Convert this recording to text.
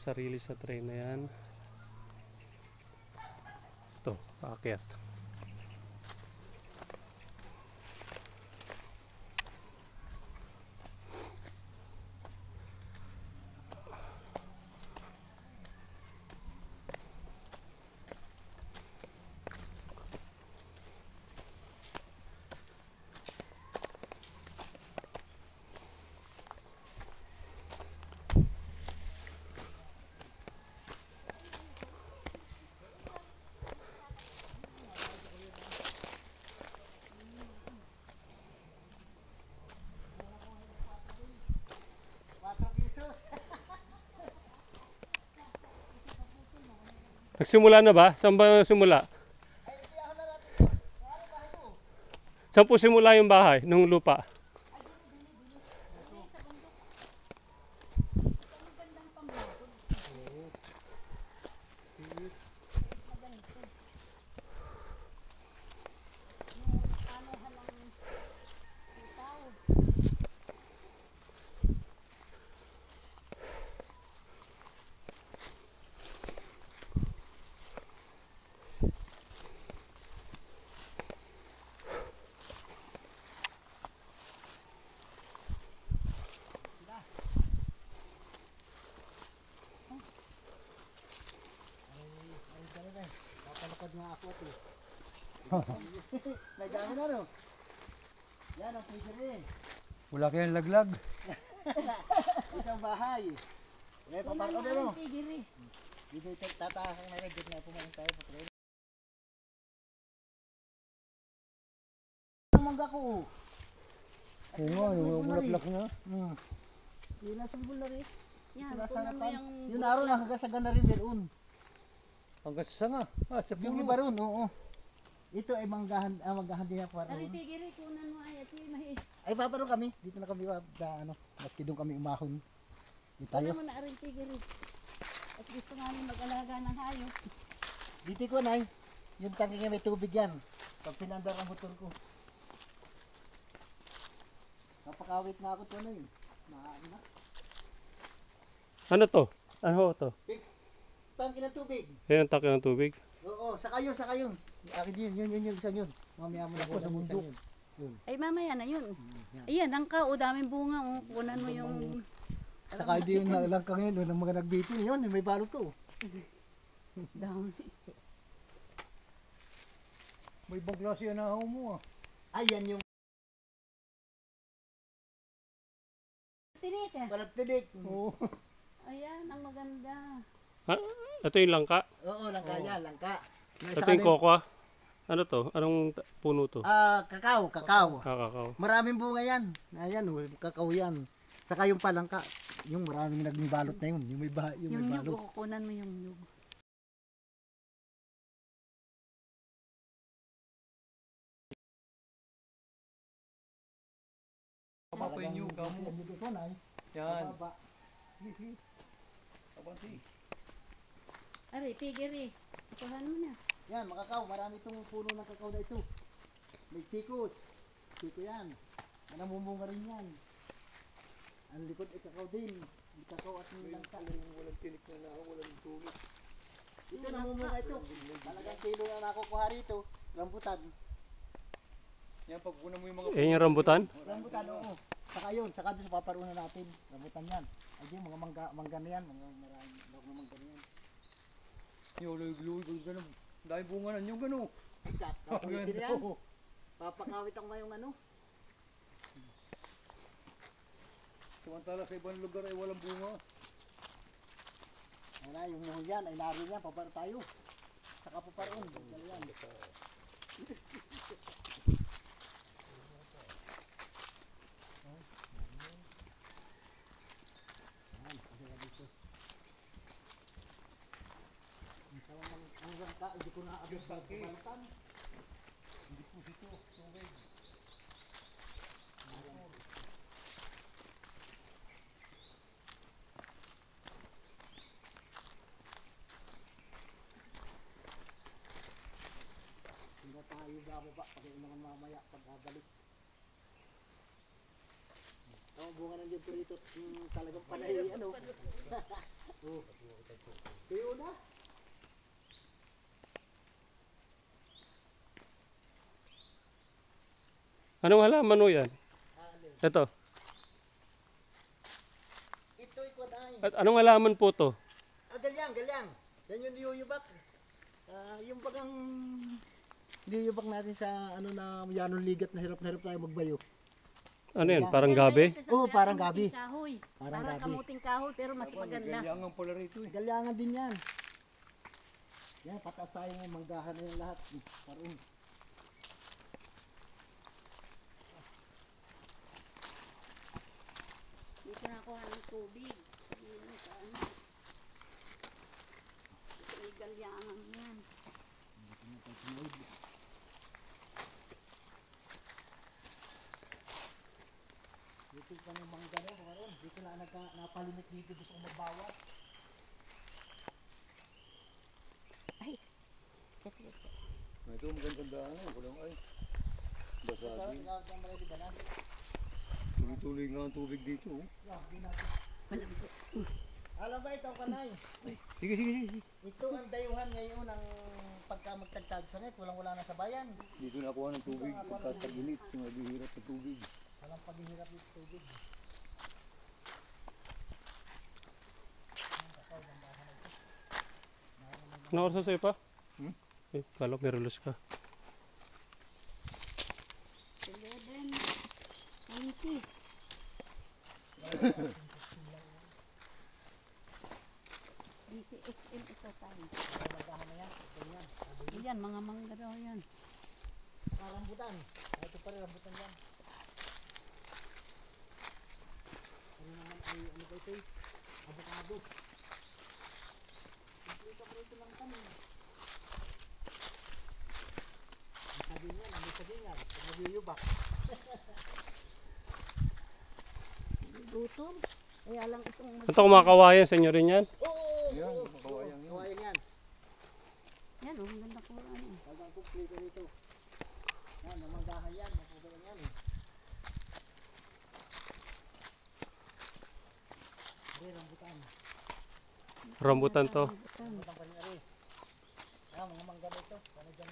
Sarili sa train na yan. Ito, paakyat. Nagsimula na ba? Saan ba simula? Saan po simula yung bahay, nung lupa? Napalakad nga ako ito. Nagdami na no? Yan ang fishery. Wala kayang laglag. Ito ang bahay. Eh, paparko din mo. Tigiri. Dito tatahakan na rin. Dito na pumain tayo. Ang mangga ko. Oo nga, bulaklak na. Wala sa bulari. Yan, kunan mo yung... Yun araw na hanggang sa ganda rin doon. Hanggang sa sanga. Sa Yung puno. iba ron, oo. Ito ay manggahan din ako para Ari, ron. tigiri, kunan mo ay at mahi. Ay paparo kami. Dito na kami ano, maski doon kami umahon. Dito tayo. Kunan mo na aring tigiri. At gusto nga niya mag-alaga ng hayop. Dito ko nay. Yung tangke niya may tubig yan. Pag pinandar ang motor ko. Napakawit na ako ito na yun. Na. Ano to? Ano to? Tangke ng tubig. Yan ang takip ng tubig. Oo, saka yun. Akin yun, isa yun. Mamaya mo na po sa mundo. Ay, mamaya na yun. Ayan, angka, o daming bunga. O, kunan mo yung... Saka hindi yung nalangkang yun, ng mga nagbitin yun, may balot ko. Dami. May ibang klase yan na mo ah. Ayan yung Tinik eh. balat tinik. Oo. Ayan, ang maganda. Ito yung langka. Oo, langka yan, langka. Ito yung cocoa. Ano to? Anong puno to? Kakao. Kakao. Maraming bunga yan. Ayan, kakao yan. Saka yung palangka, yung maraming naging balot na yun. Yung may Yung may nyug, balot. o, kunan mo yung nyug. Tama pa yung yuga mo. Dito ko na Yan. Baba. Abanti. Ari, tigiri. Kunan mo na. Yan, makakaw. Marami itong puno ng kakao na ito. May chikos. Chiko yan. Namumunga rin yan. Ang likod ay kakao din. May kakao at may langka. Walang tinik na walang tubig. Ito namumunga ito. Talagang kilo na nakukuha rito. Rambutan. Yan, pag una mo yung mga Yan yung rambutan? Rambutan, oo. Saka yun, saka doon sa paparunan natin. Rambutan yan. Ay di, mga mangga na yan. Mga mangga na yan. yung luwi-luwi ko gano'n. Dahil bunga na yung gano'n. Ay, kakawit din yan. Papakawit ang mayong ano. Samantala sa ibang lugar ay walang bunga. Ayan na, yung nuhol yan, ay narin yan, paparo tayo. Saka paparoon, dahil yan. Ang rangka, hindi ko na-abot sa pamalitan. Hindi po dito, tubig. Hindi na tayo bababa, pag-iinangan mamaya, pag-abalik. Ang bunga ng dito rito, talagang panay, ano. Oh, tuyo na. Anong halaman mo yan? Ito. Ito ikaw ay. At anong halaman po to? Galyang, galyang. Yan yung niyuyubak. Yung bagang niyuyubak natin sa ano na yanong ligat na hirap tayo magbayo. Ano yan? Parang gabi? Oo, parang gabi. Kahoy. Parang Parang gabi. kamuting kahoy pero mas maganda. Ganyangan pala rito eh. Galyangan din yan. Yan, patas tayo ngayon. Manggahan na yung lahat. Parang. Dito na ako ng tubig. Dito sa ano. Dito may galyangan yan. Dito pa ng mangga na karon. Dito na napalimit dito. Gusto ko magbawas. Ito magandang daan eh. Walang ay. Basagi. Tuloy-tuloy nga ang tubig dito. Oh. Alam ba ito kanay? Sige, sige, sige. Ito ang dayuhan ngayon ng pagka magtagtag sa net. Walang-wala na sa bayan. Dito nakuha ng tubig. Pagkatagilit. Maghihirap sa tubig. Walang paghihirap dito sa tubig. Ano oras sa'yo pa? Hmm? Eh, kala ko may relos ka. 11:20. DCXM ito tayo. Yan, mga mangga daw yan. Rambutan. Ito pa rin rambutan yan. Ano naman ay ano ba ito? Avocado. Ito lang kami. Sabi niya, sabi niya, nagyuyubak. Gutom. Kaya lang itong Ito kumakawayan sa inyo rin yan? Oo! Yan, makawayang yun. Kawayan yan. yan, oh, ang ganda ko ano. Talagang kumplito nito. Yan, namanggahan yan. Makukulang yan eh. Rambutan. Rambutan to. Rambutan. Rambutan pa rin na rin. Yan, mga mangga nito. Panagyan